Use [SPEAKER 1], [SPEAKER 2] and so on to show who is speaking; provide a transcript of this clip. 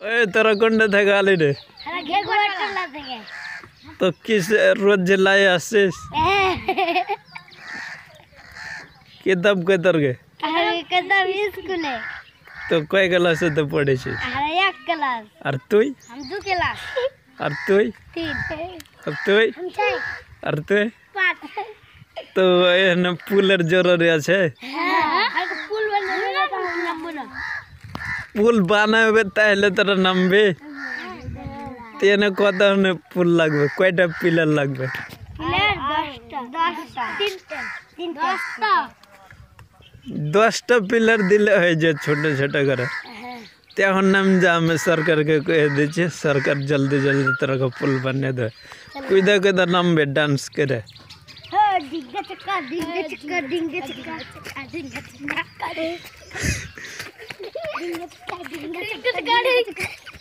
[SPEAKER 1] ए तोरा कोंडे থেকে আলি রে
[SPEAKER 2] আরে ঘেগুড়া টলা থেকে
[SPEAKER 1] তো কিস রোজ জেলায় আসছিস কিতাব কই তোর গে
[SPEAKER 2] আরে কদম স্কুলে
[SPEAKER 1] তো কয় ক্লাসে তো পড়েছিস
[SPEAKER 2] আরে এক ক্লাস
[SPEAKER 1] আর তুই
[SPEAKER 2] हम दो क्लास
[SPEAKER 1] আর তুই
[SPEAKER 2] तीन
[SPEAKER 1] আর তুই
[SPEAKER 2] हम छह
[SPEAKER 1] আর তুই
[SPEAKER 2] पाँच
[SPEAKER 1] তো এখানে পুলের জরুরি আছে
[SPEAKER 2] हां अरे पुल बनाने ना बोलो
[SPEAKER 1] পুল বানাবে তাহলে তোরা নামবে তেনে কত পুল লাগবে কয়টা পিলার লাগবে
[SPEAKER 2] पिलर 10टा 10टा
[SPEAKER 1] 10টা পিলার দিলে হয়ে যায় ছোট ছোট করে তখন নাম যা আমি সরকারকে কয়ে দিচ্ছি সরকার জলদি জলদি তোরা को पुल बने दे कुदा कुदा नामबे डांस करे
[SPEAKER 2] हां डिंगा चक्का डिंगा चक्का डिंगा चक्का डिंगा चक्का डिंगा चक्का डिंगा चक्का